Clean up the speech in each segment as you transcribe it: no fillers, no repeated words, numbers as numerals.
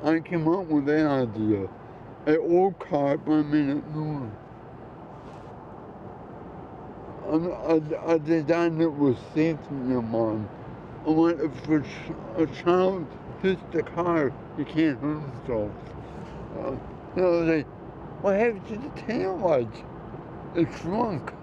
I came up with that idea. An old car, but I made it new. I designed it with safety in mind. I want if a child hits the car, he can't hurt himself. Uh, like, what happened to the tail lights? It shrunk.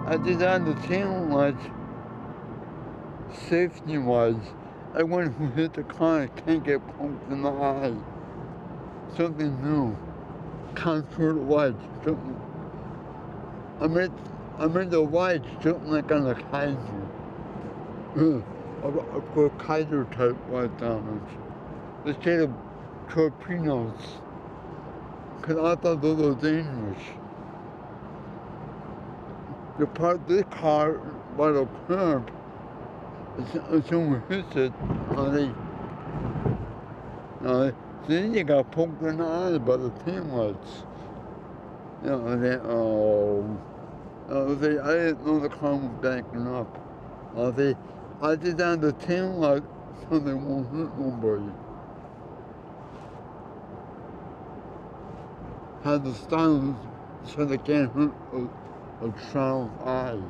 I designed the tail lights safety-wise. Everyone who hit the car can't get poked in the eye. Something new. Contour lights. Something. I made the lights something like on a Kaiser. I put Kaiser type lights on it. Instead of torpedoes. Because I thought those were dangerous. You park this car by the curb, and someone hits it, then you got poked in the eye by the taillights. I didn't know the car was backing up. I designed the taillight so they won't hurt nobody. Had the stylus so they can't hurt a child's eye.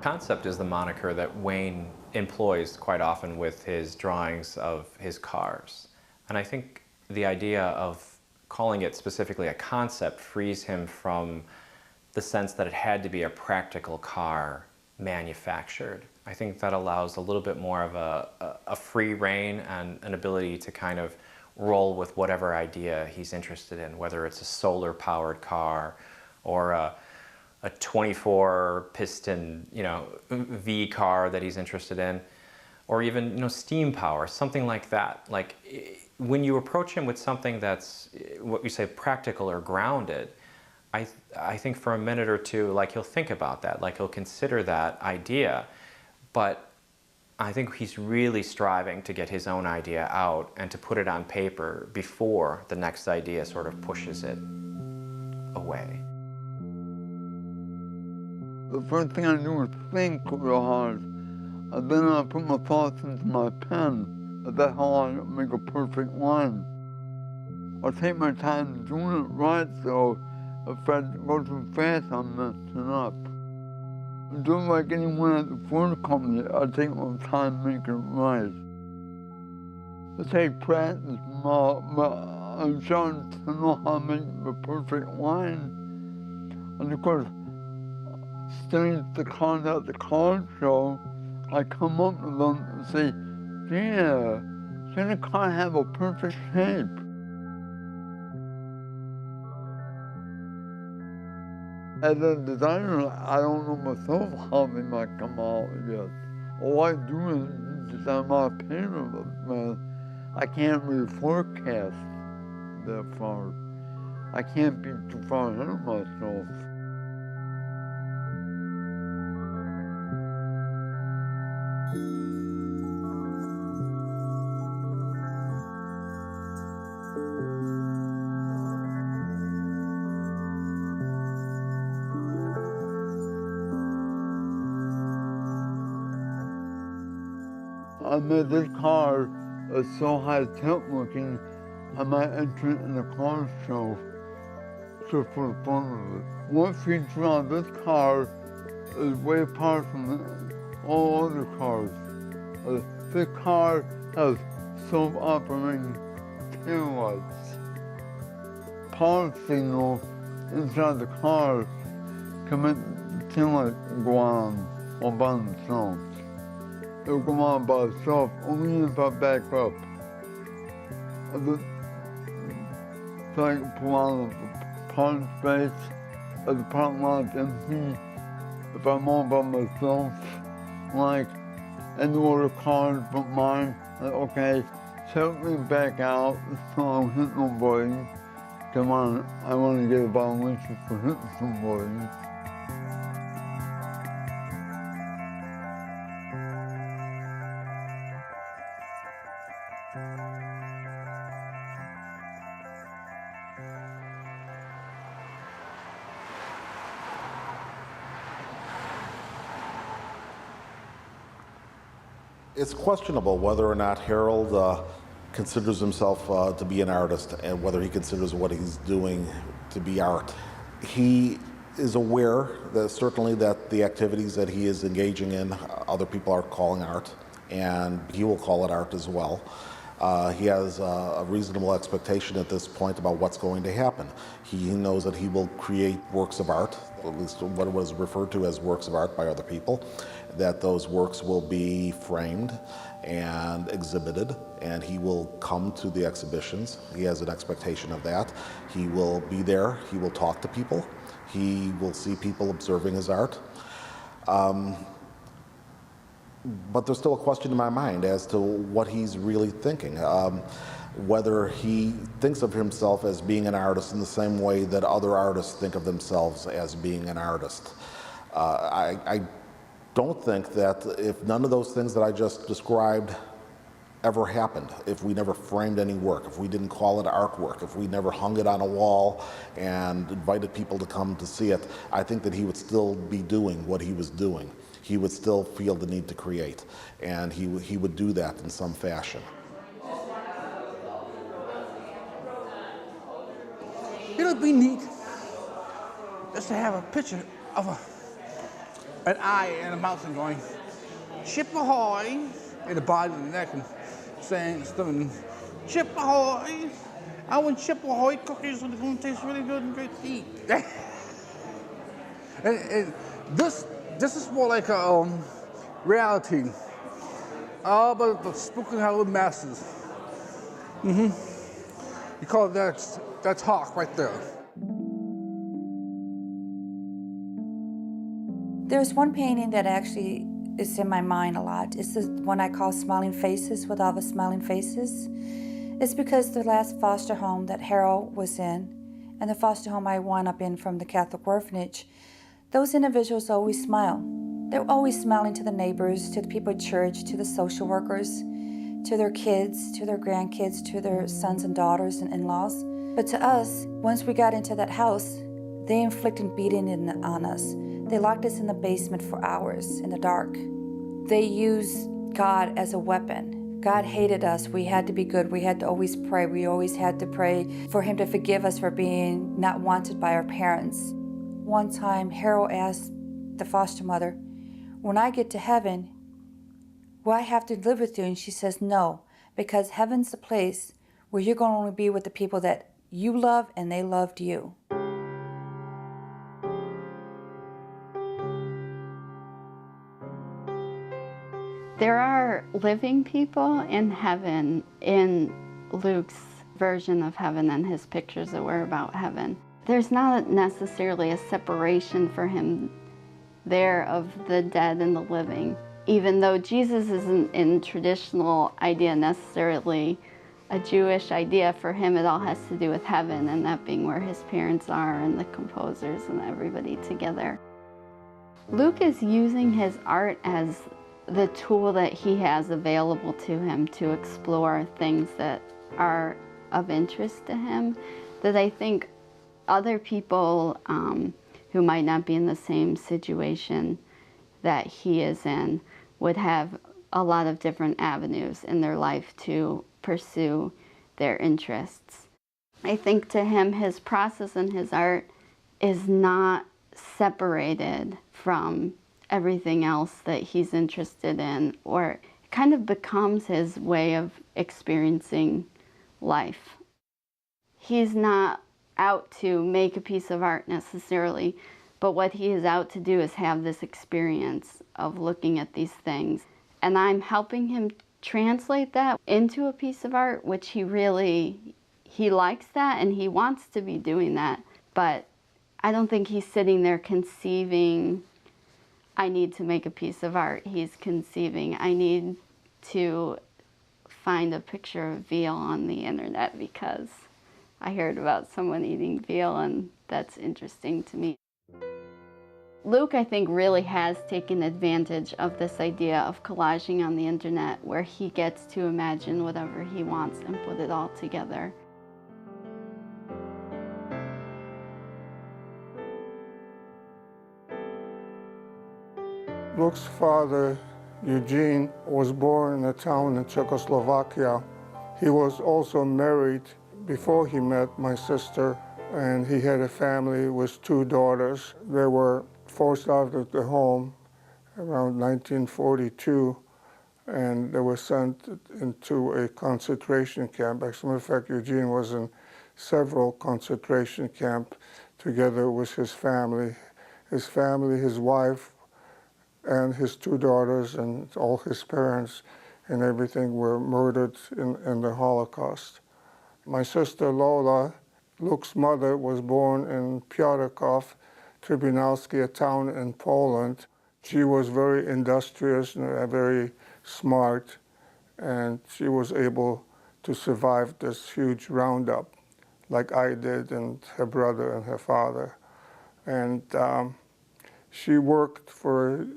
Concept is the moniker that Wayne employs quite often with his drawings of his cars. And I think the idea of calling it specifically a concept frees him from the sense that it had to be a practical car manufactured. I think that allows a little bit more of a free rein and an ability to kind of roll with whatever idea he's interested in, whether it's a solar-powered car or a 24-piston, V car that he's interested in, or even, steam power, something like that. Like, when you approach him with something that's, what you say, practical or grounded, I think for a minute or two, like, he'll think about that, like, he'll consider that idea, but I think he's really striving to get his own idea out and to put it on paper before the next idea sort of pushes it away. The first thing I do is think real hard. And then I put my thoughts into my pen. And that's how I make a perfect line. I take my time doing it right, so if I go too fast, I'm messing up. Just like anyone at the Ford company, I take my time making it right. I take practice, I'm starting to know how to make the perfect line. And of course, studying the cars at the car show, I come up with them and say, yeah, can the car have a perfect shape? As a designer, I don't know myself how they might come out yet. All I do is design my paper, but I can't really forecast that far. I can't be too far ahead of myself. I made this car so high-tech looking, I might enter it in a car show just for the fun of it. One feature on this car is way apart from all other cars. This car has self-operating taillights. Power signal inside the car can make the taillight go on all by themselves. It'll go on by itself only if I back up. So I can pull out of the parking space, if the parking lot's empty, if I'm all by myself, like and there were cars but mine. Like, okay, took me back out so I don't hit nobody. Come on, I want to get a violation for hitting somebody. It's questionable whether or not Harold considers himself to be an artist and whether he considers what he's doing to be art. He is aware that certainly that the activities that he is engaging in, other people are calling art, and he will call it art as well. He has a reasonable expectation at this point about what's going to happen. He knows that he will create works of art, at least what was referred to as works of art by other people, that those works will be framed and exhibited, and he will come to the exhibitions. He has an expectation of that. He will be there, he will talk to people, he will see people observing his art. But there's still a question in my mind as to what he's really thinking. Whether he thinks of himself as being an artist in the same way that other artists think of themselves as being an artist. I don't think that if none of those things that I just described ever happened, if we never framed any work, if we didn't call it artwork, if we never hung it on a wall and invited people to come to see it, I think that he would still be doing what he was doing. He would still feel the need to create, and he would do that in some fashion. It'll be neat just to have a picture of an eye and a mouth and going, "Ship ahoy," in the body and the neck, and saying, "Ship ahoy! I want Ship ahoy cookies, and they're going to taste really good and great to eat." and this is more like a reality. But the spoken Hollywood masses. You call that talk right there. There's one painting that actually is in my mind a lot. It's the one I call Smiling Faces, with all the smiling faces. It's because the last foster home that Harold was in, and the foster home I wound up in from the Catholic orphanage, those individuals always smile. They're always smiling to the neighbors, to the people at church, to the social workers, to their kids, to their grandkids, to their sons and daughters and in-laws. But to us, once we got into that house, they inflicted beating on us. They locked us in the basement for hours in the dark. They used God as a weapon. God hated us. We had to be good. We had to always pray. We always had to pray for him to forgive us for being not wanted by our parents. One time, Harold asked the foster mother, "When I get to heaven, will I have to live with you?" And she says, "No, because heaven's the place where you're going to only be with the people that you love and they loved you." There are living people in heaven in Luke's version of heaven and his pictures that were about heaven. There's not necessarily a separation for him there of the dead and the living. Even though Jesus isn't in traditional idea necessarily a Jewish idea, for him it all has to do with heaven, and that being where his parents are and the composers and everybody together. Luke is using his art as the tool that he has available to him to explore things that are of interest to him, that I think other people who might not be in the same situation that he is in would have a lot of different avenues in their life to pursue their interests. I think to him, his process and his art is not separated from everything else that he's interested in, or it kind of becomes his way of experiencing life. He's not out to make a piece of art necessarily, but what he is out to do is have this experience of looking at these things. And I'm helping him translate that into a piece of art, which he likes that and he wants to be doing that. But I don't think he's sitting there conceiving I need to make a piece of art he's conceiving. I need to find a picture of veal on the internet because I heard about someone eating veal and that's interesting to me. Luke, I think, really has taken advantage of this idea of collaging on the internet where he gets to imagine whatever he wants and put it all together. Luke's father, Eugene, was born in a town in Czechoslovakia. He was also married before he met my sister, and he had a family with 2 daughters. They were forced out of the home around 1942, and they were sent into a concentration camp. As a matter of fact, Eugene was in several concentration camps together with his family. His wife, and his 2 daughters and all his parents and everything were murdered in the Holocaust. My sister Lola, Luke's mother, was born in Piotrków, Trybunalski, a town in Poland. She was very industrious and very smart, and she was able to survive this huge roundup like I did and her brother and her father. And she worked for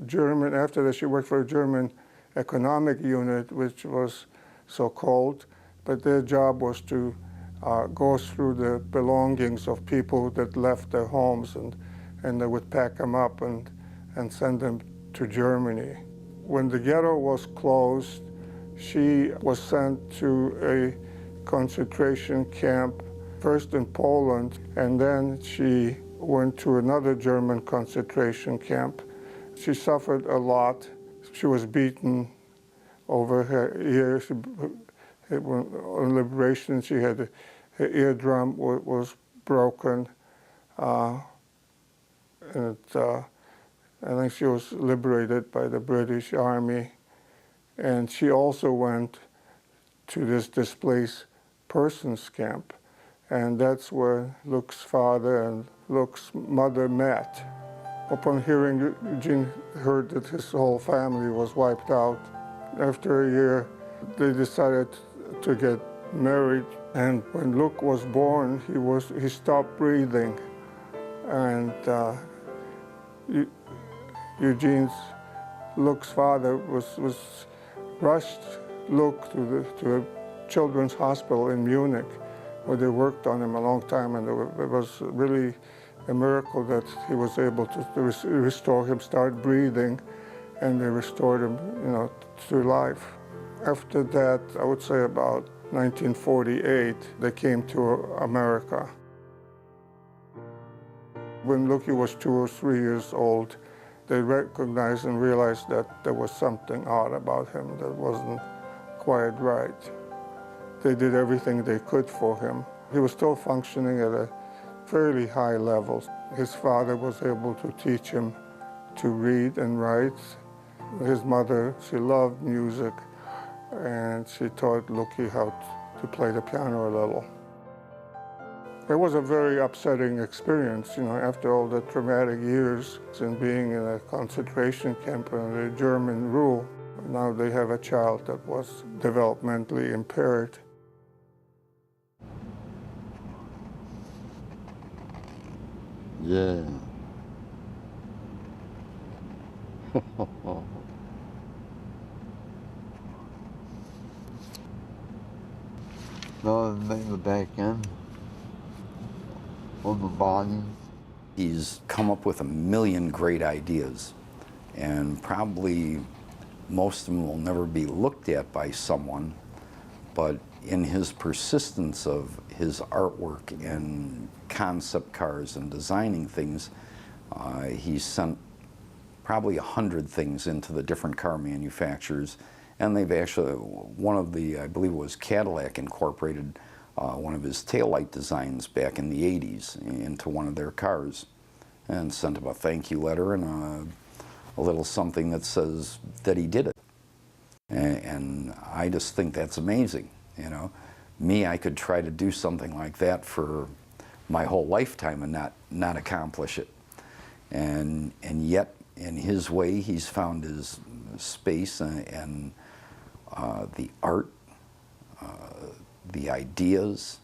German, after that she worked for a German economic unit, which was so-called, but their job was to go through the belongings of people that left their homes, and they would pack them up and send them to Germany. When the ghetto was closed, she was sent to a concentration camp, first in Poland, and then she went to another German concentration camp. She suffered a lot. She was beaten over her ear. On liberation, she had her eardrum was broken. I think she was liberated by the British Army. And she also went to this displaced persons camp. And that's where Luke's father and Luke's mother met. Upon hearing, Eugene heard that his whole family was wiped out. After a year, they decided to get married. And when Luke was born, he stopped breathing. And Luke's father was rushed Luke to a children's hospital in Munich, where they worked on him a long time, and it was really a miracle that he was able to restore him, start breathing, and they restored him, to life. After that, I would say about 1948, they came to America. When Luke was 2 or 3 years old, they recognized and realized that there was something odd about him that wasn't quite right. They did everything they could for him. He was still functioning at a fairly high level. His father was able to teach him to read and write. His mother, she loved music, and she taught Luke how to play the piano a little. It was a very upsetting experience, after all the traumatic years and being in a concentration camp under German rule. Now they have a child that was developmentally impaired. Yeah. Now make the back end on the body. He's come up with a million great ideas, and probably most of them will never be looked at by someone, but in his persistence of his artwork and concept cars and designing things, he sent probably 100 things into the different car manufacturers, and they've actually, one of the, I believe it was Cadillac, incorporated one of his taillight designs back in the 80s into one of their cars, and sent him a thank you letter and a little something that says that he did it. And I just think that's amazing, Me, I could try to do something like that for my whole lifetime and not accomplish it. And yet, in his way, he's found his space, and the art, the ideas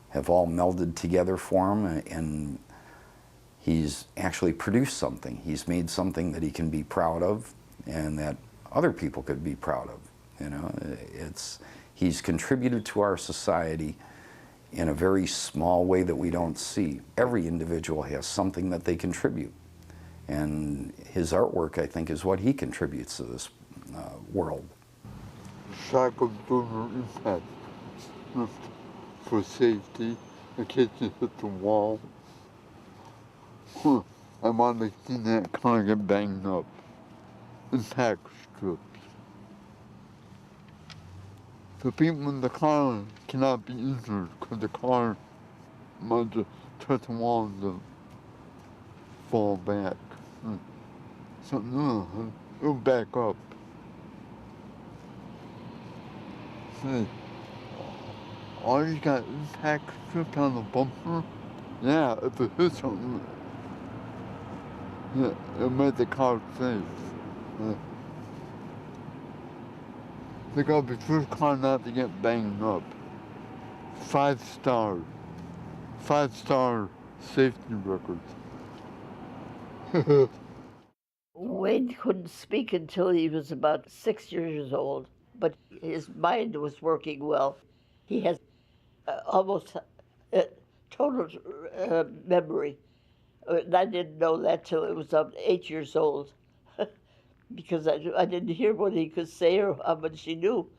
have all melded together for him, and he's actually produced something. He's made something that he can be proud of and that other people could be proud of. You know, he's contributed to our society in a very small way that we don't see. Every individual has something that they contribute. And his artwork, I think, is what he contributes to this world. Shackles over impact for safety in case you hit the wall. I want to see that car get banged up. Impact strips. The people in the car cannot be injured because the car might just touch the wall and fall back. So no, it'll back up. Hey, all you got impact strips on the bumper? Yeah, if it hits something, yeah, it'll make the car safe. Yeah. They gotta be first car not to get banged up. 5 stars. 5-star safety records. Wayne couldn't speak until he was about 6 years old, but his mind was working well. He has almost total memory. And I didn't know that till it was 8 years old, because I didn't hear what he could say or how much he knew.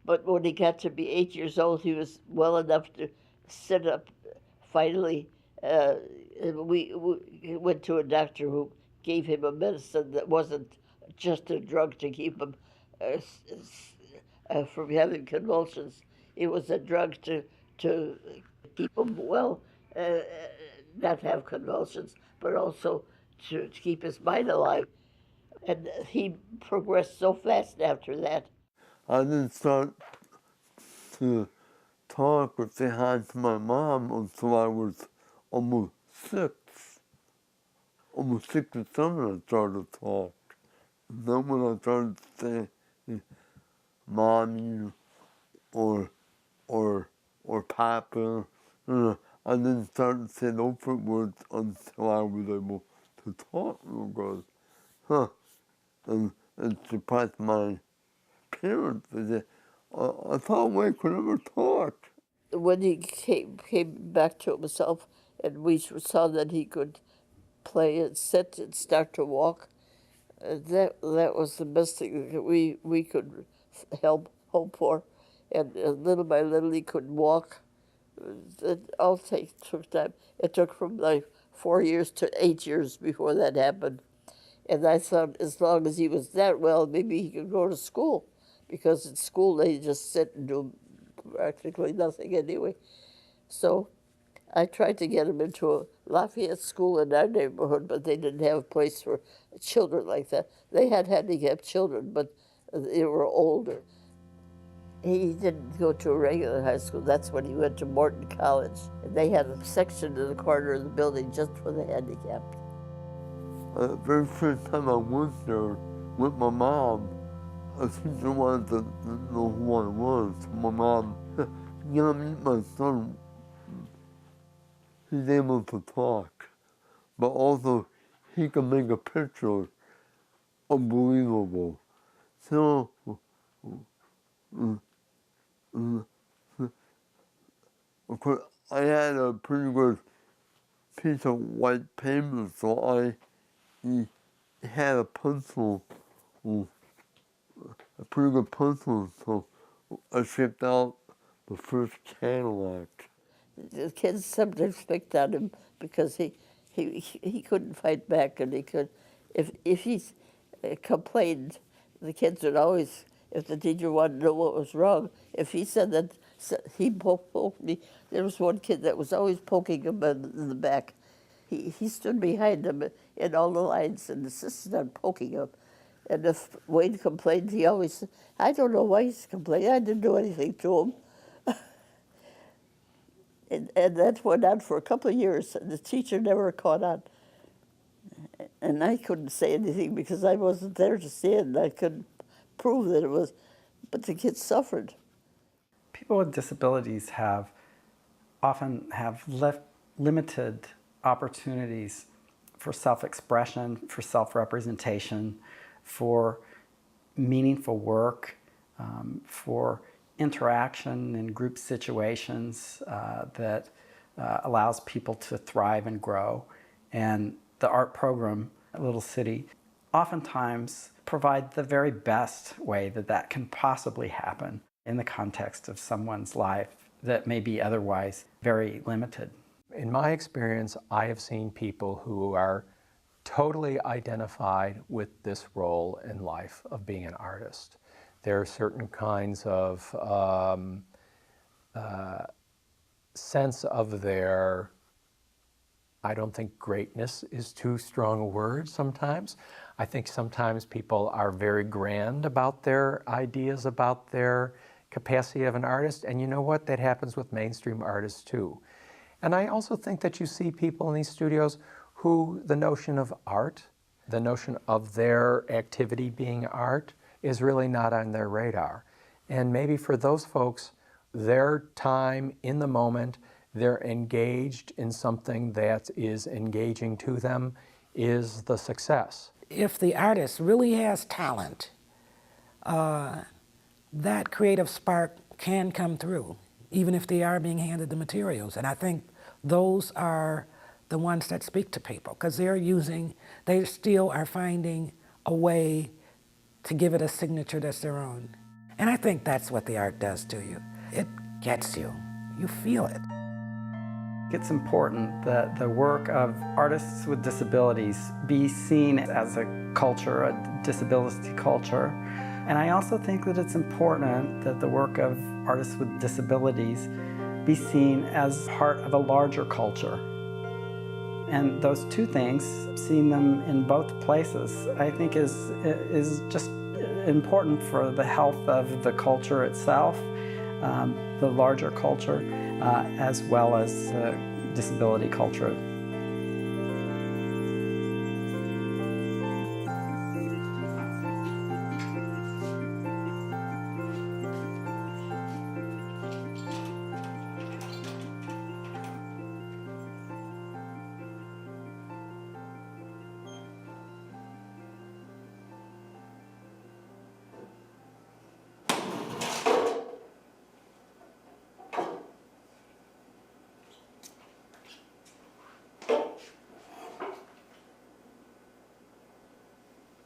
But when he got to be 8 years old, he was well enough to sit up. Finally, we went to a doctor who gave him a medicine that wasn't just a drug to keep him from having convulsions. It was a drug to keep him well, not have convulsions, but also to keep his mind alive. And he progressed so fast after that. I didn't start to talk or say hi to my mom until I was almost 6. Almost 6 or 7 I started to talk. And then when I started to say mommy or papa, I didn't start to say those words until I was able to talk real good. And it surprised my parents. They said, I thought Wayne could never talk. When he came back to himself and we saw that he could play and sit and start to walk, that was the best thing that we could hope for. And little by little he could walk. It all took time. It took from like 4 years to 8 years before that happened. And I thought as long as he was that well, maybe he could go to school. Because at school they just sit and do practically nothing anyway. So I tried to get him into a Lafayette school in our neighborhood, but they didn't have a place for children like that. They had handicapped children, but they were older. He didn't go to a regular high school. That's when he went to Morton College. And they had a section in the corner of the building just for the handicapped. The very first time I went there with my mom, a teacher wanted to know who I was. My mom, you gotta meet my son. He's able to talk, but also he can make a picture unbelievable. So, of course, I had a pretty good piece of white paper, so he had a pencil, a pretty good pencil, so I shipped out the first Cadillac. The kids sometimes picked on him because he couldn't fight back, and he could, if he complained, the kids would always, if the teacher wanted to know what was wrong, if he said that he poked me, there was one kid that was always poking him in the back. He stood behind him in all the lines and insisted on poking him. And if Wayne complained, he always said, I don't know why he's complaining, I didn't do anything to him. And that went on for a couple of years, and the teacher never caught on. And I couldn't say anything because I wasn't there to see it, and I couldn't prove that it was, but the kids suffered. People with disabilities often have limited opportunities for self-expression, for self-representation, for meaningful work, for interaction in group situations that allows people to thrive and grow. And the art program at Little City oftentimes provide the very best way that that can possibly happen in the context of someone's life that may be otherwise very limited. In my experience, I have seen people who are totally identified with this role in life of being an artist. There are certain kinds of sense of their, I don't think greatness is too strong a word sometimes. I think sometimes people are very grand about their ideas about their capacity of an artist, and you know what? That happens with mainstream artists too. And I also think that you see people in these studios who the notion of art, the notion of their activity being art, is really not on their radar. And maybe for those folks, their time in the moment, they're engaged in something that is engaging to them, is the success. If the artist really has talent, that creative spark can come through, even if they are being handed the materials. And I think those are the ones that speak to people, because they still are finding a way to give it a signature that's their own. And I think that's what the art does to you. It gets you. You feel it. It's important that the work of artists with disabilities be seen as a culture, a disability culture. And I also think that it's important that the work of artists with disabilities be seen as part of a larger culture. And those two things, seeing them in both places, I think is just important for the health of the culture itself, the larger culture, as well as disability culture.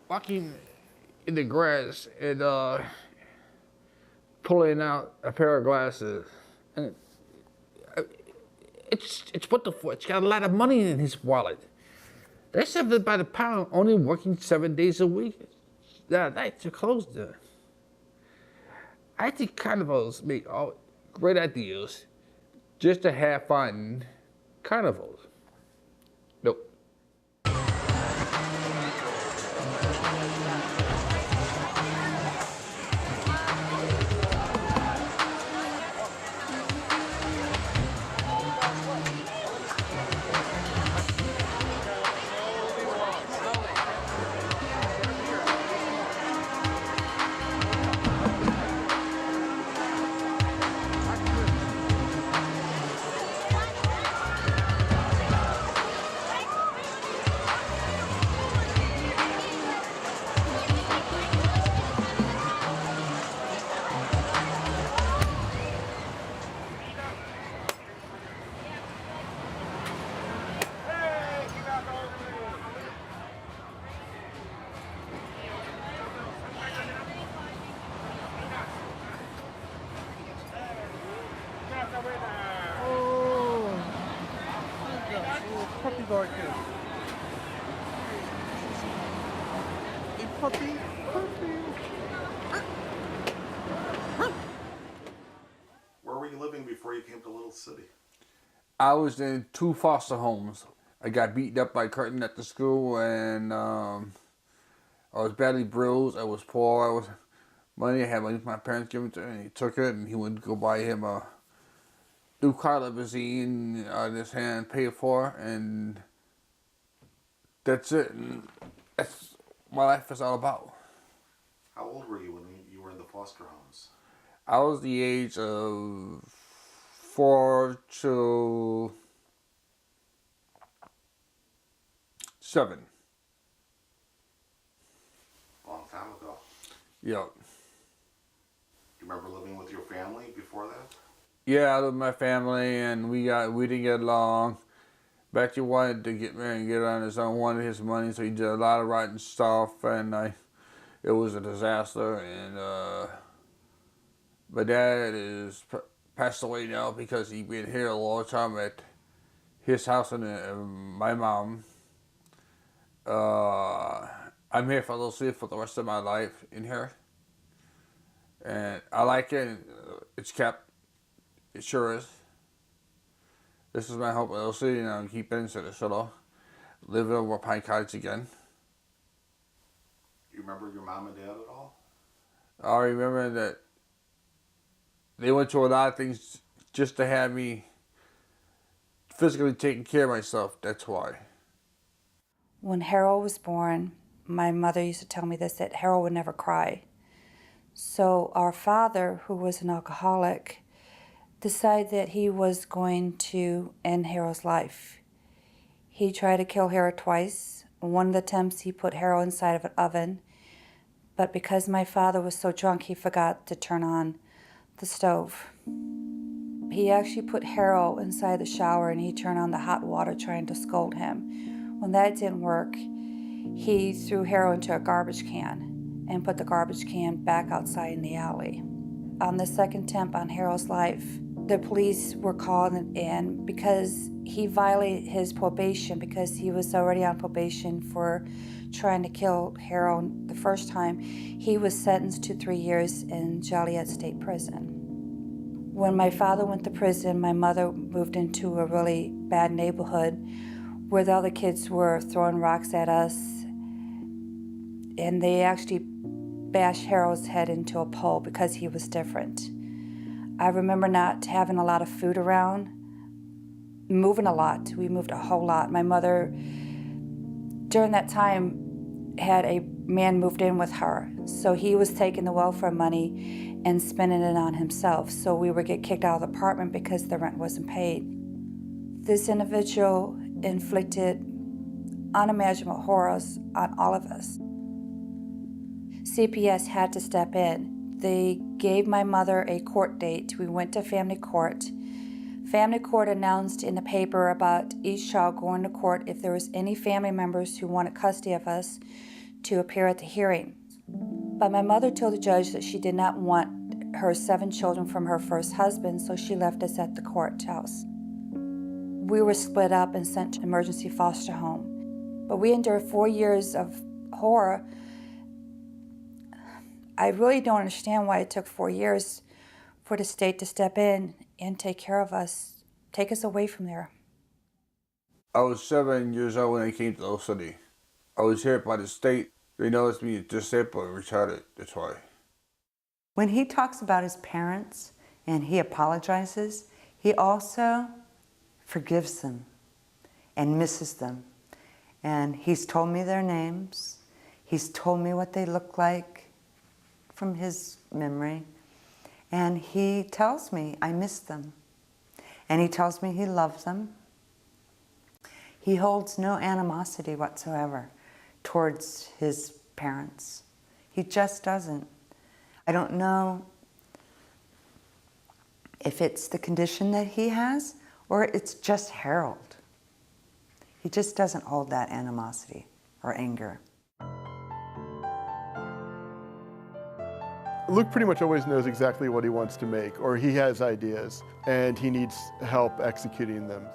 Walking in the grass and pulling out a pair of glasses, and it's what the fuck? It's got a lot of money in his wallet. They're selling it by the pound, only working 7 days a week. Nights are closed there. I think carnivals make all great ideas just to have fun. Carnivals. Nope. Puppy dog here. Hey, puppy, puppy. Where were you living before you came to Little City? I was in 2 foster homes. I got beaten up by Curtin at the school, and I was badly bruised. I was poor. I had money my parents gave it to me, and he took it, and he would go buy him a new car limousine on his hand, pay for, and that's it. And that's what life is all about. How old were you when you were in the foster homes? I was the age of 4 to 7. Long time ago. Yeah. You remember living with your family before that? Yeah, I lived with my family, and we didn't get along. Becky wanted to get married and get on his own, wanted his money, so he did a lot of writing stuff, and it was a disaster. And my dad is passed away now because he'd been here a long time at his house and my mom. I'm here for Lucy for the rest of my life in here. And I like it. It's kept. It sure is. This is my hope with Lucy, and I'll keep it instead of Solo. Living over Pine Cottage again. You remember your mom and dad at all? I remember that they went through a lot of things just to have me physically taking care of myself. That's why. When Harold was born, my mother used to tell me this, that Harold would never cry. So our father, who was an alcoholic, decided that he was going to end Harold's life. He tried to kill Harold twice. One of the attempts, he put Harold inside of an oven, but because my father was so drunk, he forgot to turn on the stove. He actually put Harold inside the shower, and he turned on the hot water trying to scold him. When that didn't work, he threw Harold into a garbage can and put the garbage can back outside in the alley. On the second attempt on Harold's life, the police were called, and because he violated his probation, because he was already on probation for trying to kill Harold the first time, he was sentenced to 3 years in Joliet State Prison. When my father went to prison, my mother moved into a really bad neighborhood where the other kids were throwing rocks at us, and they actually bashed Harold's head into a pole because he was different. I remember not having a lot of food around, moving a lot. We moved a whole lot. My mother, during that time, had a man moved in with her. So he was taking the welfare money and spending it on himself. So we would get kicked out of the apartment because the rent wasn't paid. This individual inflicted unimaginable horrors on all of us. CPS had to step in. They gave my mother a court date. We went to family court. Family court announced in the paper about each child going to court if there was any family members who wanted custody of us to appear at the hearing. But my mother told the judge that she did not want her 7 children from her first husband, so she left us at the courthouse. We were split up and sent to emergency foster home. But we endured 4 years of horror. I really don't understand why it took 4 years for the state to step in and take care of us, take us away from there. I was 7 years old when I came to Oak City. I was here by the state. They noticed me disabled and retarded. That's why. When he talks about his parents and he apologizes, he also forgives them and misses them. And he's told me their names. He's told me what they look like from his memory. And he tells me I miss them. And he tells me he loves them. He holds no animosity whatsoever towards his parents. He just doesn't. I don't know if it's the condition that he has or it's just Harold. He just doesn't hold that animosity or anger. Luke pretty much always knows exactly what he wants to make, or he has ideas, and he needs help executing them.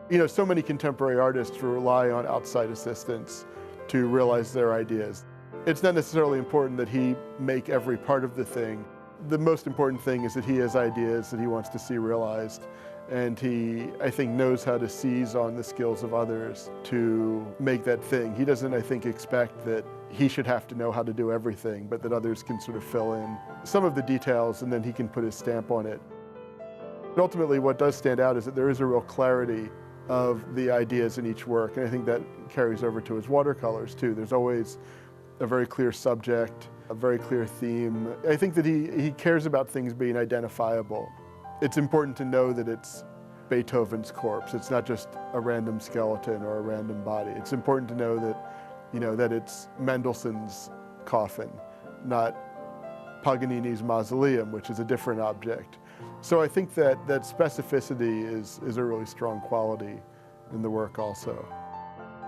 You know, so many contemporary artists rely on outside assistance to realize their ideas. It's not necessarily important that he make every part of the thing. The most important thing is that he has ideas that he wants to see realized, and he, I think, knows how to seize on the skills of others to make that thing. He doesn't, I think, expect that he should have to know how to do everything, but that others can sort of fill in some of the details and then he can put his stamp on it. But ultimately, what does stand out is that there is a real clarity of the ideas in each work, and I think that carries over to his watercolors too. There's always a very clear subject, a very clear theme. I think that he cares about things being identifiable. It's important to know that it's Beethoven's corpse. It's not just a random skeleton or a random body. It's important to know that, that it's Mendelssohn's coffin, not Paganini's mausoleum, which is a different object. So I think that specificity is a really strong quality in the work also.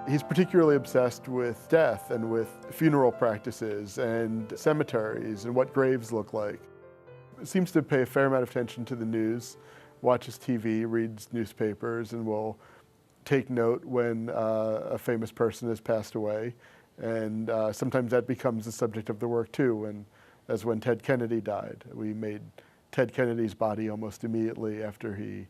He's particularly obsessed with death and with funeral practices and cemeteries and what graves look like. He seems to pay a fair amount of attention to the news, watches TV, reads newspapers, and will take note when a famous person has passed away. And sometimes that becomes the subject of the work too, as when Ted Kennedy died. We made Ted Kennedy's body almost immediately after he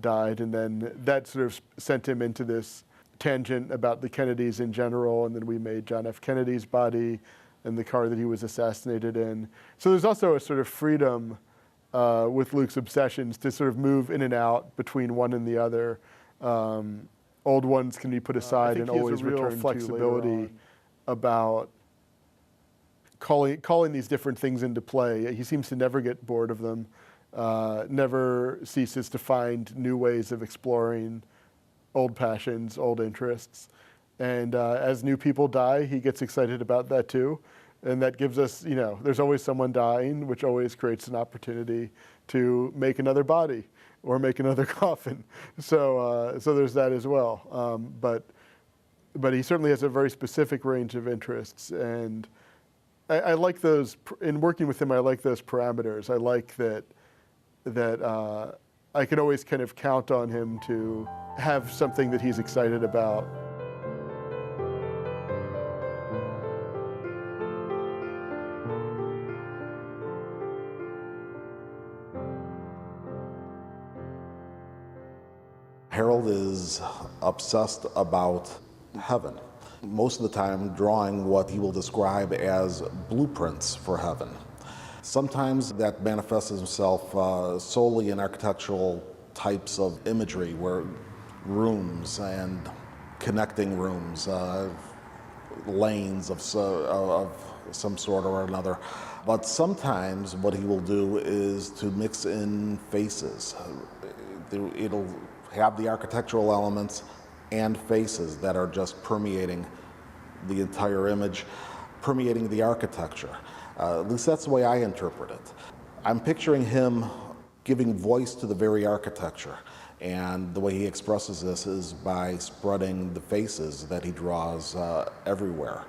died, and then that sort of sent him into this tangent about the Kennedys in general, and then we made John F. Kennedy's body and the car that he was assassinated in. So there's also a sort of freedom with Luke's obsessions to sort of move in and out between one and the other. Old ones can be put aside and always return flexibility about calling these different things into play. He seems to never get bored of them, never ceases to find new ways of exploring old passions, old interests. And as new people die, he gets excited about that too. And that gives us, there's always someone dying, which always creates an opportunity to make another body or make another coffin. So there's that as well. But he certainly has a very specific range of interests. And I like those, in working with him, I like those parameters. I like that I can always kind of count on him to have something that he's excited about. Harold is obsessed about heaven. Most of the time drawing what he will describe as blueprints for heaven. Sometimes that manifests himself solely in architectural types of imagery, where rooms and connecting rooms, lanes of some sort or another. But sometimes what he will do is to mix in faces. It'll have the architectural elements and faces that are just permeating the entire image, permeating the architecture. At least that's the way I interpret it. I'm picturing him giving voice to the very architecture, and the way he expresses this is by spreading the faces that he draws everywhere.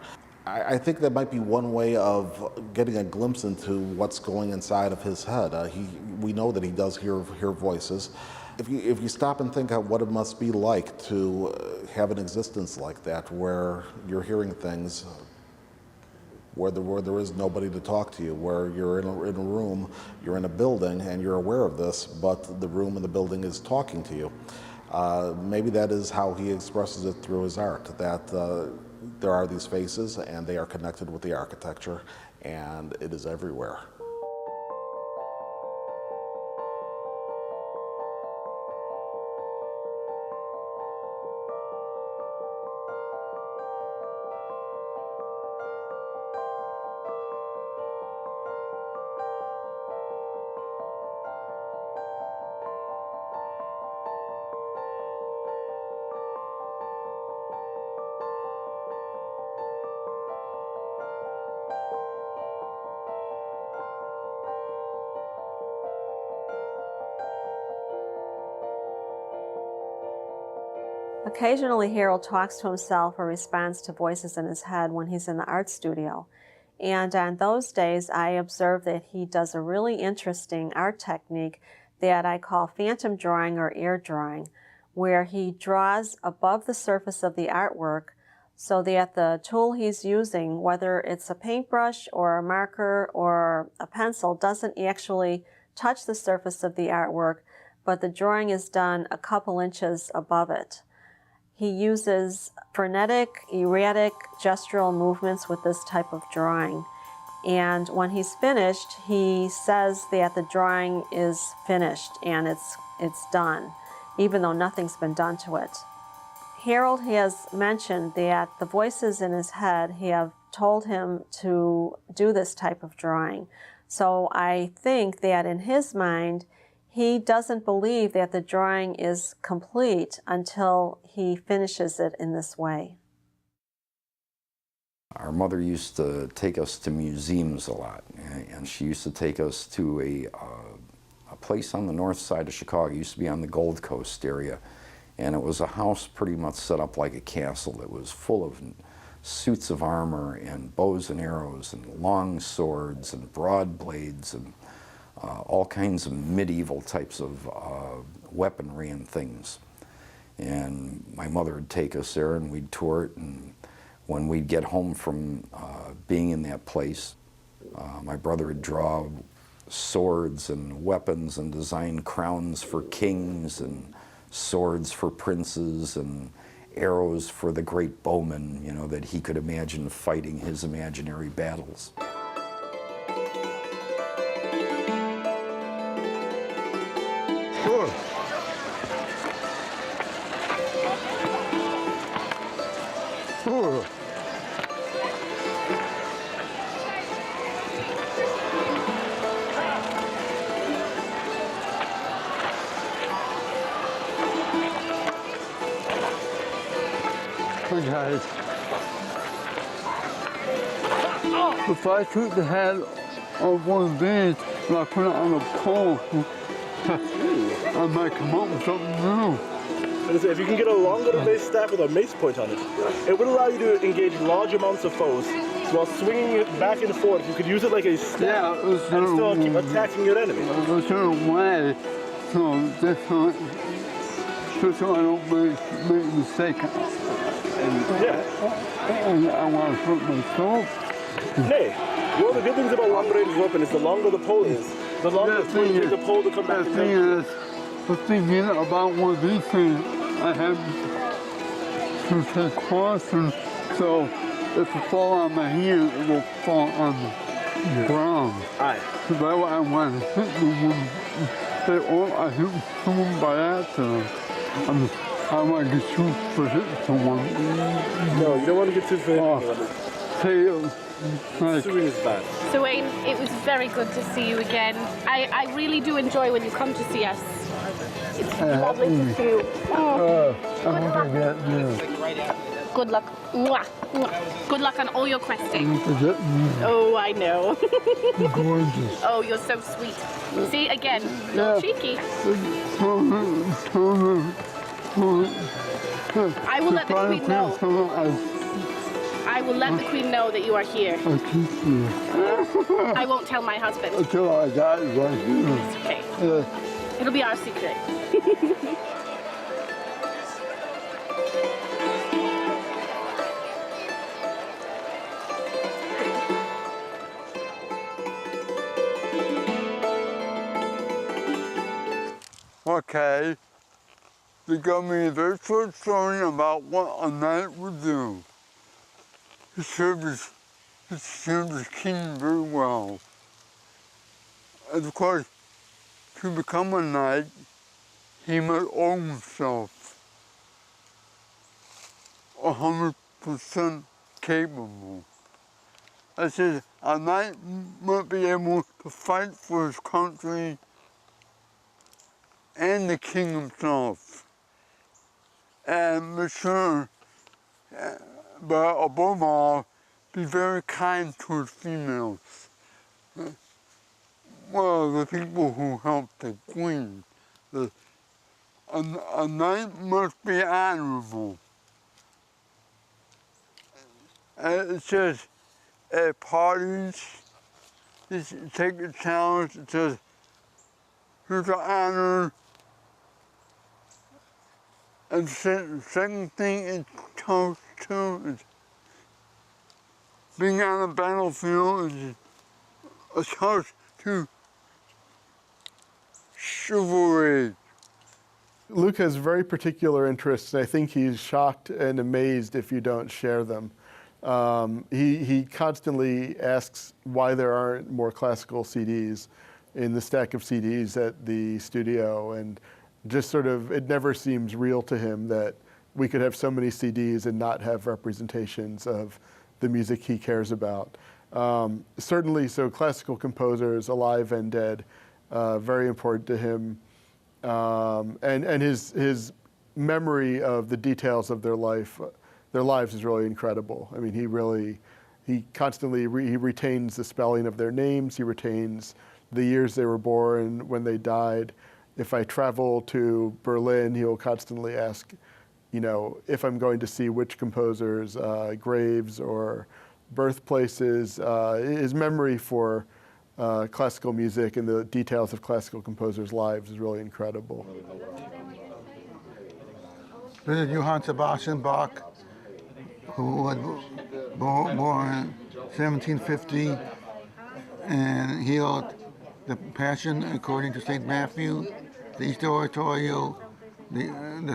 I think that might be one way of getting a glimpse into what's going inside of his head. We know that he does hear voices. If you stop and think of what it must be like to have an existence like that, where you're hearing things, where there is nobody to talk to you, where you're in a room, you're in a building, and you're aware of this, but the room and the building is talking to you. Maybe that is how he expresses it through his art, that there are these faces, and they are connected with the architecture, and it is everywhere. Occasionally, Harold talks to himself or responds to voices in his head when he's in the art studio. And on those days, I observe that he does a really interesting art technique that I call phantom drawing or air drawing, where he draws above the surface of the artwork so that the tool he's using, whether it's a paintbrush or a marker or a pencil, doesn't actually touch the surface of the artwork, but the drawing is done a couple inches above it. He uses frenetic, erratic, gestural movements with this type of drawing. And when he's finished, he says that the drawing is finished and it's done. even though nothing's been done to it. Harold has mentioned that the voices in his head have told him to do this type of drawing. So I think that in his mind, he doesn't believe that the drawing is complete until he finishes it in this way. Our mother used to take us to museums a lot, and she used to take us to a place on the north side of Chicago. It used to be on the Gold Coast area, and it was a house pretty much set up like a castle. It was full of suits of armor and bows and arrows and long swords and broad blades and all kinds of medieval types of weaponry and things. And my mother would take us there and we'd tour it, and when we'd get home from being in that place, my brother would draw swords and weapons and design crowns for kings and swords for princes and arrows for the great bowmen, you know, that he could imagine fighting his imaginary battles. Sure. Sure. Okay. If I took the head of one of these and I put it on a pole, I might come up with something new. If you can get a longer mace staff with a mace point on it, it would allow you to engage large amounts of foes. So while swinging it back and forth, you could use it like a staff and still keep attacking your enemy. There's a way, so I don't make a mistake. And I want to hurt myself. Nay, one of the good things about long-range weapon is the longer the pole is, the longer it's going to take the pole to come back. The thing is about one of these things, I have to take caution, so if it falls on my hand, it will fall on the ground. Aye. So that's why I want to hit the one. I hit someone by accident. I want to get sued for hitting someone. No, you don't want to get sued for hitting someone. Suing is bad. So Wayne, it was very good to see you again. I really do enjoy when you come to see us. It's lovely to see you. Oh, good luck. Mwah. Mwah. Good luck on all your questing. Oh, I know. Gorgeous. Oh, you're so sweet. See, again, not cheeky. I will let the Queen know. I will let the Queen know that you are here. I won't tell my husband. Until I die right here. It's okay. It'll be our secret. Okay. They got me a very short story about what a knight would do. He served his king very well. And of course, to become a knight, he must owe himself 100% capable. I said, a knight must be able to fight for his country and the king himself. And make sure, but above all, be very kind to his females. Well, the people who helped the queen. A knight must be honorable. It says at parties, take a challenge, it says, here's the honor. And the second thing is toast to is being on the battlefield is a toast to chivalry. Luke has very particular interests, and I think he's shocked and amazed if you don't share them. He constantly asks why there aren't more classical CDs in the stack of CDs at the studio, and just sort of, it never seems real to him that we could have so many CDs and not have representations of the music he cares about. Certainly, so classical composers, alive and dead, very important to him. And his memory of the details of their lives is really incredible. I mean, he constantly he retains the spelling of their names. He retains the years they were born, when they died. If I travel to Berlin, he will constantly ask, you know, if I'm going to see which composers' graves or birthplaces. His memory for classical music and the details of classical composers' lives is really incredible. This is Johann Sebastian Bach, who was born in 1750, and he wrote the Passion according to St. Matthew, the Easter Oratorio, and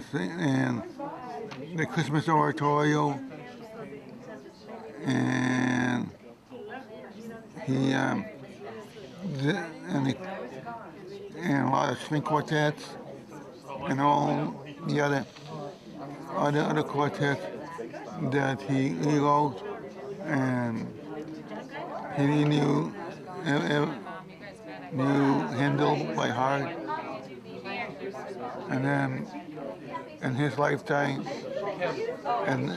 the Christmas Oratorio, and he and a lot of string quartets and all the other quartets that he wrote, and he knew Handel by heart. And then in his lifetime, and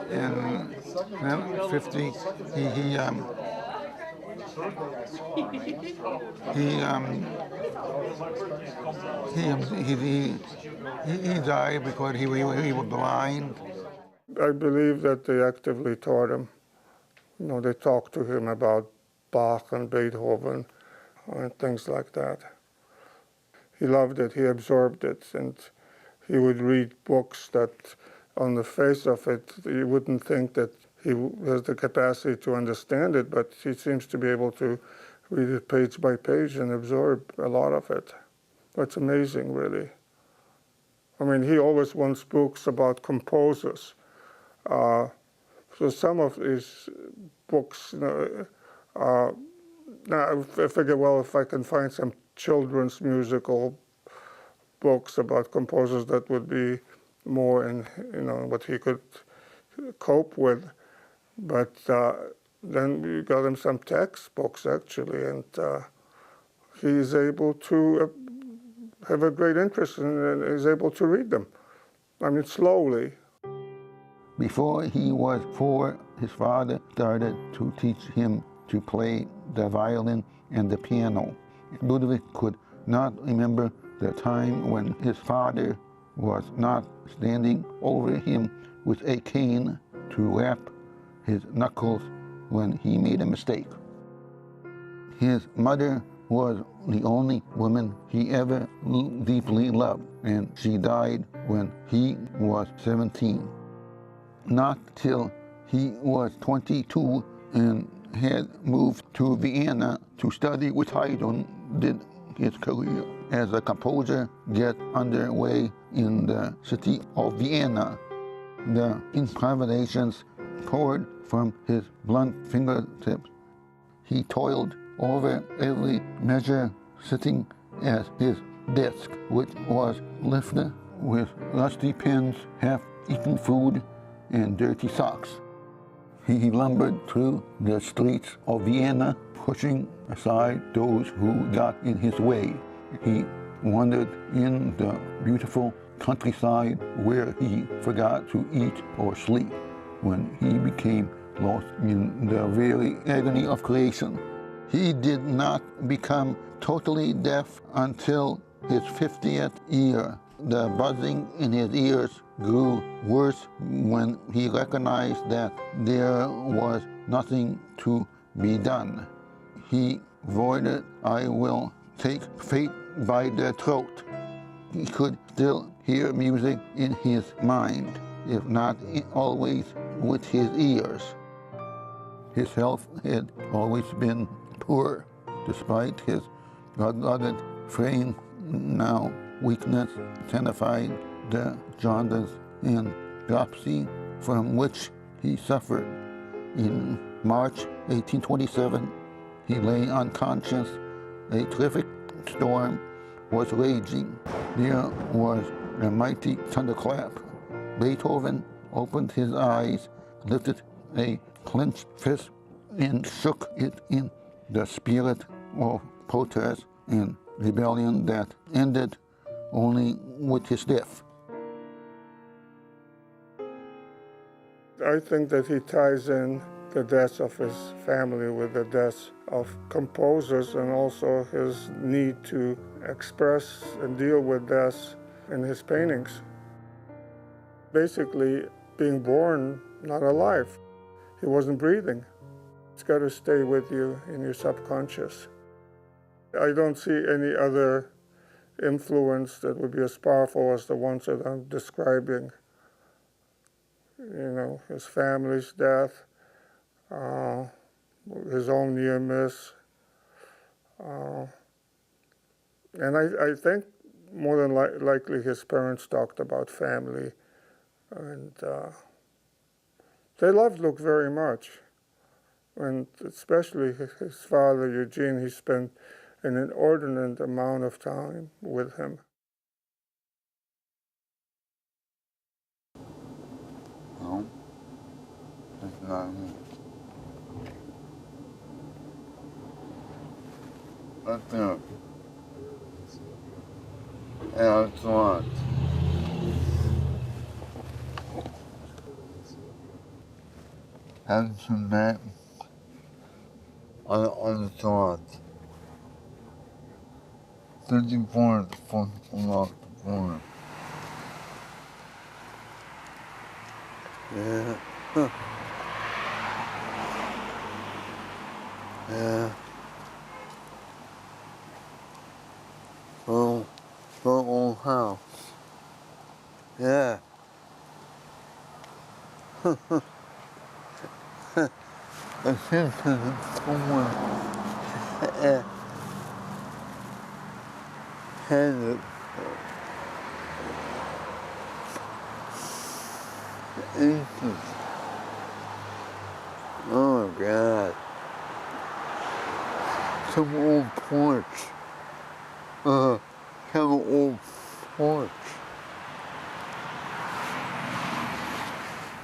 in 50, he died because he was blind. I believe that they actively taught him. You know, they talked to him about Bach and Beethoven and things like that. He loved it, he absorbed it, and he would read books that on the face of it, you wouldn't think that he has the capacity to understand it, but he seems to be able to read it page by page and absorb a lot of it. It's amazing, really. I mean, he always wants books about composers. So some of his books, now I figure, well, if I can find some children's musical books about composers, that would be more in, you know, what he could cope with. But then we got him some textbooks, actually, and he's able to have a great interest and is able to read them. I mean, slowly. Before he was 4, his father started to teach him to play the violin and the piano. Ludwig could not remember the time when his father was not standing over him with a cane to rap his knuckles when he made a mistake. His mother was the only woman he ever deeply loved, and she died when he was 17. Not till he was 22 and had moved to Vienna to study with Haydn did his career as a composer get underway in the city of Vienna. The improvisations poured from his blunt fingertips. He toiled over every measure, sitting at his desk, which was lifted with rusty pens, half-eaten food, and dirty socks. He lumbered through the streets of Vienna, pushing aside those who got in his way. He wandered in the beautiful countryside where he forgot to eat or sleep when he became lost in the very agony of creation. He did not become totally deaf until his 50th year. The buzzing in his ears grew worse when he recognized that there was nothing to be done. He voided, "I will take fate by the throat." He could still hear music in his mind, if not always with his ears. His health had always been poor, despite his rugged frame. Now weakness intensified the jaundice and dropsy from which he suffered. In March 1827, he lay unconscious. A terrific storm was raging. There was a mighty thunderclap. Beethoven opened his eyes, lifted a clenched fist, and shook it in the spirit of protest and rebellion that ended only with his death. I think that he ties in the deaths of his family with the deaths of composers and also his need to express and deal with deaths in his paintings. Basically, being born not alive. He wasn't breathing. It's got to stay with you in your subconscious. I don't see any other influence that would be as powerful as the ones that I'm describing. You know, his family's death, his own near miss. And I think more than likely his parents talked about family, and they loved Luke very much. And especially his father, Eugene, he spent an inordinate amount of time with him. No, it's not me. That's it. Yeah, it's not. Handsome man. On the thought. 34 from the corner. Yeah. Huh. Yeah. Oh, the old house. Yeah. I think it's someone had it. Jesus. Oh my God. Some old porch. Some old porch.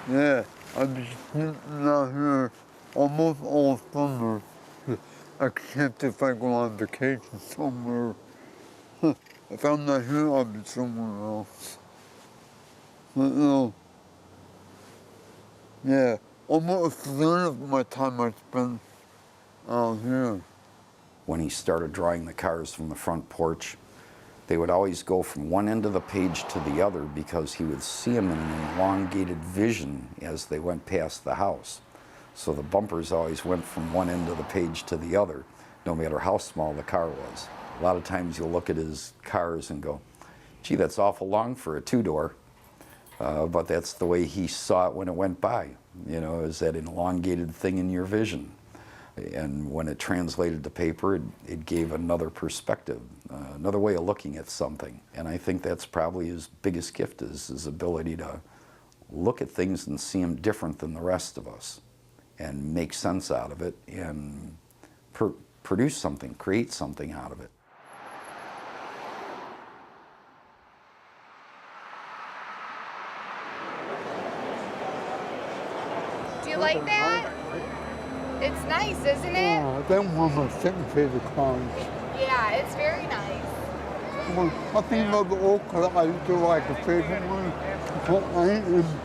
Yeah, I've been sitting out here almost all summer, except if I go on vacation somewhere. If I'm not here, I'll be somewhere else. But no. Yeah, almost none of my time I spend out here. When he started drawing the cars from the front porch, they would always go from one end of the page to the other because he would see them in an elongated vision as they went past the house. So the bumpers always went from one end of the page to the other, no matter how small the car was. A lot of times you'll look at his cars and go, gee, that's awful long for a two-door. But that's the way he saw it when it went by. You know, is that an elongated thing in your vision. And when it translated to paper, it gave another perspective, another way of looking at something. And I think that's probably his biggest gift, is his ability to look at things and see them different than the rest of us and make sense out of it and produce something, create something out of it. Do you like that? It's nice, isn't it? Yeah, that one was my second favorite cars. Yeah, it's very nice. Well, I think about the old car I used to like the favorite one. Well, I-M-C-E-R-I-A-L.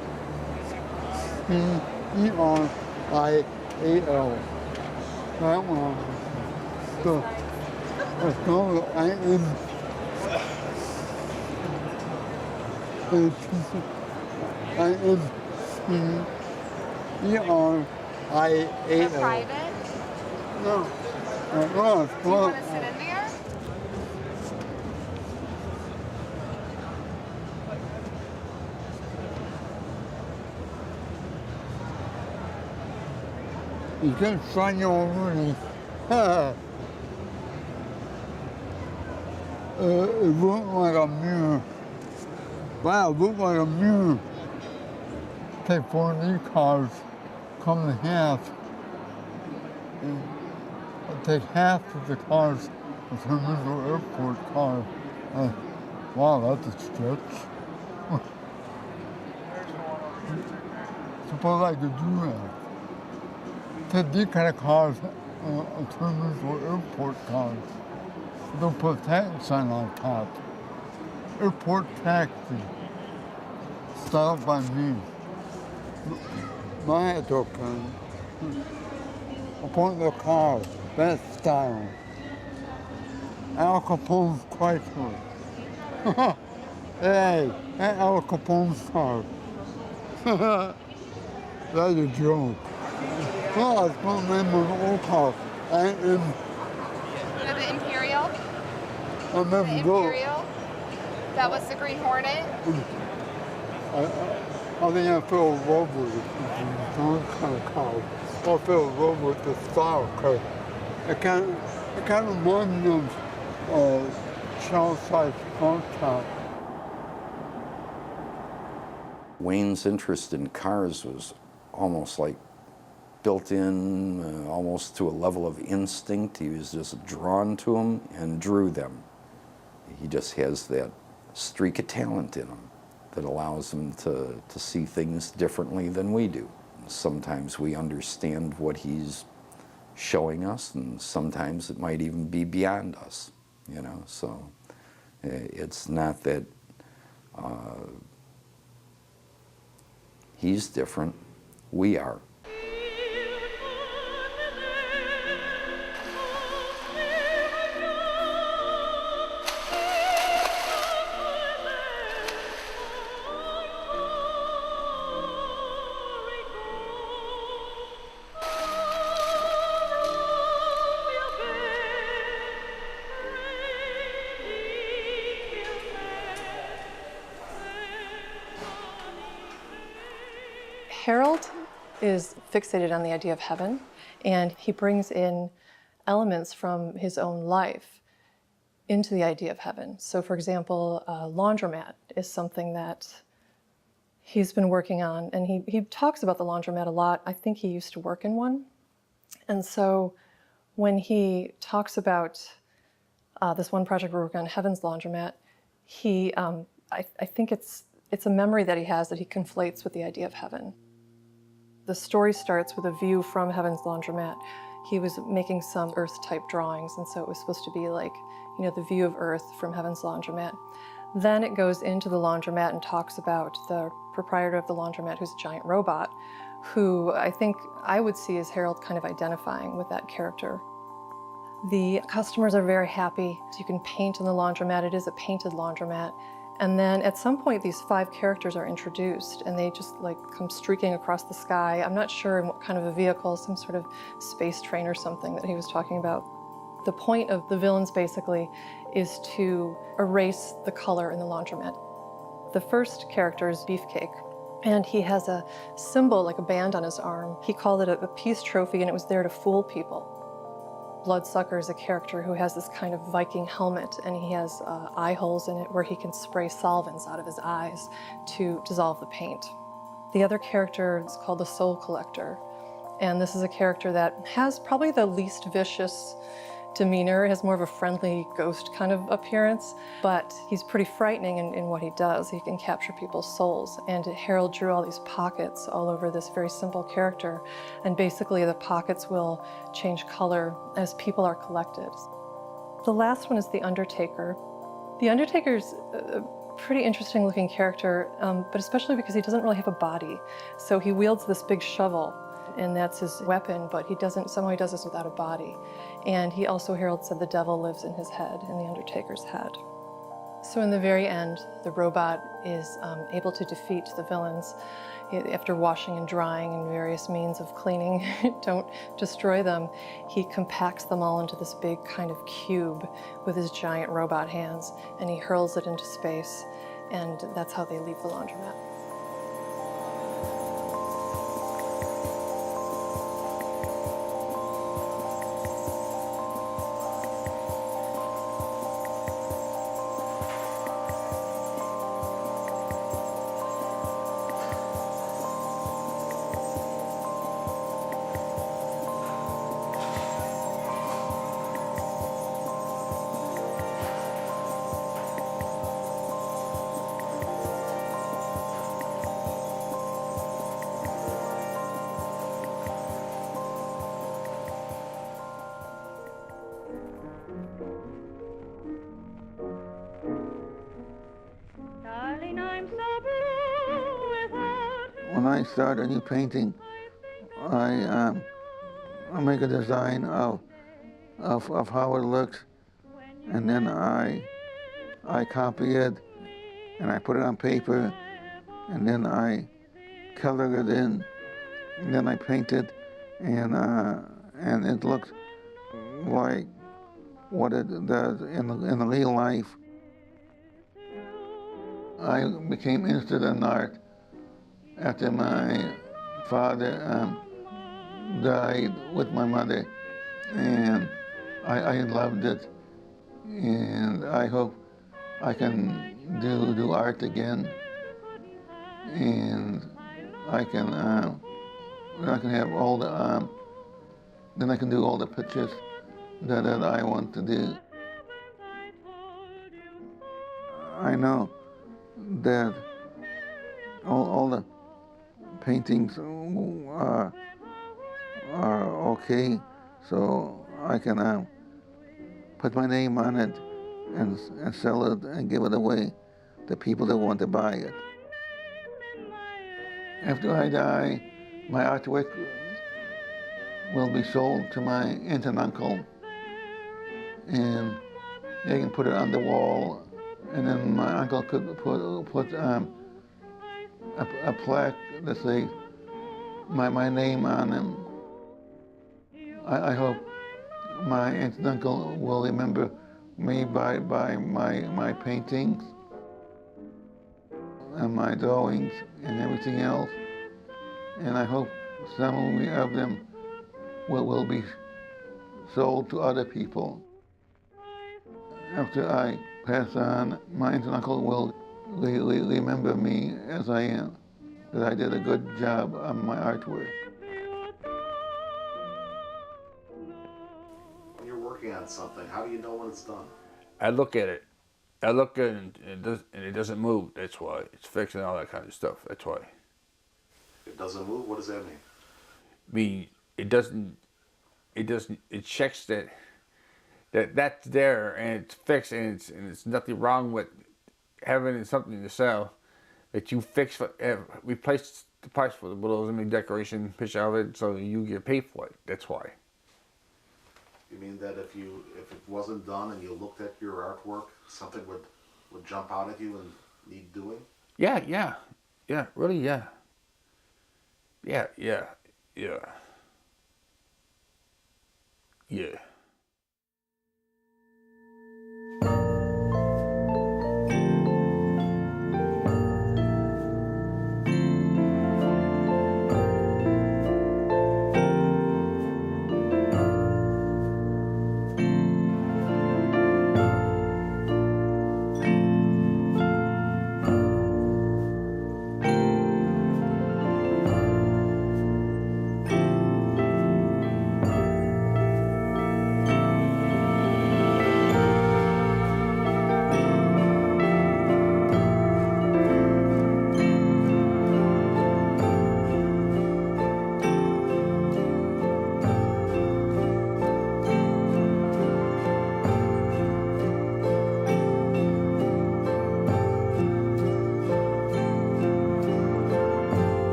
That one. So, it's called I-M-C-E-R-I-A-L. Private? No. Do you want to sit in there? You can find your already. It looked like a mirror. Wow, it looked like a mirror. Take 4 of these cars, come in half. I'll take half of the cars and turn them into an airport car. Wow, that's a stretch. Suppose I could do that. These kind of cars are turned into airport cars. They'll put a tax sign on top. Airport taxi. Styled by me. My head's open. I point the car, that style. Al Capone's Chrysler. Hey, that Al Capone's car. That's a joke. Well, I was going to name an old car. The Imperial? I The never go. Imperial? That was the Green Hornet? I think I fell in love with it. Those kind of cars. I fell in love with the style because it kind of reminds me of child-sized front top. Wayne's interest in cars was almost like built in, almost to a level of instinct. He was just drawn to them and drew them. He just has that streak of talent in him that allows him to see things differently than we do. Sometimes we understand what he's showing us, and sometimes it might even be beyond us, you know. So it's not that he's different, we are. Harold is fixated on the idea of heaven, and he brings in elements from his own life into the idea of heaven. So, for example, a laundromat is something that he's been working on, and he talks about the laundromat a lot. I think he used to work in one. And so when he talks about this one project we're working on, Heaven's Laundromat, I think it's a memory that he has that he conflates with the idea of heaven. The story starts with a view from Heaven's Laundromat. He was making some Earth-type drawings, and so it was supposed to be like, you know, the view of Earth from Heaven's Laundromat. Then it goes into the laundromat and talks about the proprietor of the laundromat, who's a giant robot, who I think I would see as Harold kind of identifying with that character. The customers are very happy. You can paint in the laundromat. It is a painted laundromat. And then at some point, these 5 characters are introduced, and they just like come streaking across the sky. I'm not sure in what kind of a vehicle, some sort of space train or something that he was talking about. The point of the villains basically is to erase the color in the laundromat. The first character is Beefcake, and he has a symbol, like a band on his arm. He called it a peace trophy, and it was there to fool people. Bloodsucker is a character who has this kind of Viking helmet, and he has eye holes in it where he can spray solvents out of his eyes to dissolve the paint. The other character is called the Soul Collector, and this is a character that has probably the least vicious demeanor, has more of a friendly ghost kind of appearance, but he's pretty frightening in what he does. He can capture people's souls, and Harold drew all these pockets all over this very simple character, and basically the pockets will change color as people are collected. The last one is the Undertaker. The Undertaker's a pretty interesting looking character, but especially because he doesn't really have a body. So he wields this big shovel, and that's his weapon, but somehow he does this without a body. And he also, Harold said, the devil lives in his head, in the Undertaker's head. So in the very end, the robot is able to defeat the villains. After washing and drying and various means of cleaning don't destroy them, he compacts them all into this big kind of cube with his giant robot hands, and he hurls it into space, and that's how they leave the laundromat. when I start a new painting, I make a design of how it looks, and then I copy it, and I put it on paper, and then I color it in, and then I paint it, and it looks like what it does in the real life. I became interested in art after my father died with my mother, and I loved it, and I hope I can do art again, and I can have all the then I can do all the pictures that I want to do. I know that all the paintings are okay, so I can put my name on it and sell it and give it away to people that want to buy it. After I die, my artwork will be sold to my aunt and uncle, and they can put it on the wall, and then my uncle could put a plaque that says my name on them. I hope my aunt and uncle will remember me by my paintings and my drawings and everything else, and I hope some of them will be sold to other people. After I pass on, my aunt and uncle will remember me as I am, that I did a good job on my artwork. When you're working on something, how do you know when it's done? I look at it. I look at it and it doesn't move. That's why. It's fixed and all that kind of stuff. That's why. It doesn't move? What does that mean? It checks that's there and it's fixed and it's nothing wrong with having something to sell that you fix replace the price for the windows and make decoration picture of it so you get paid for it. That's why. You mean that if it wasn't done and you looked at your artwork, something would jump out at you and need doing? Yeah, really, yeah. Yeah.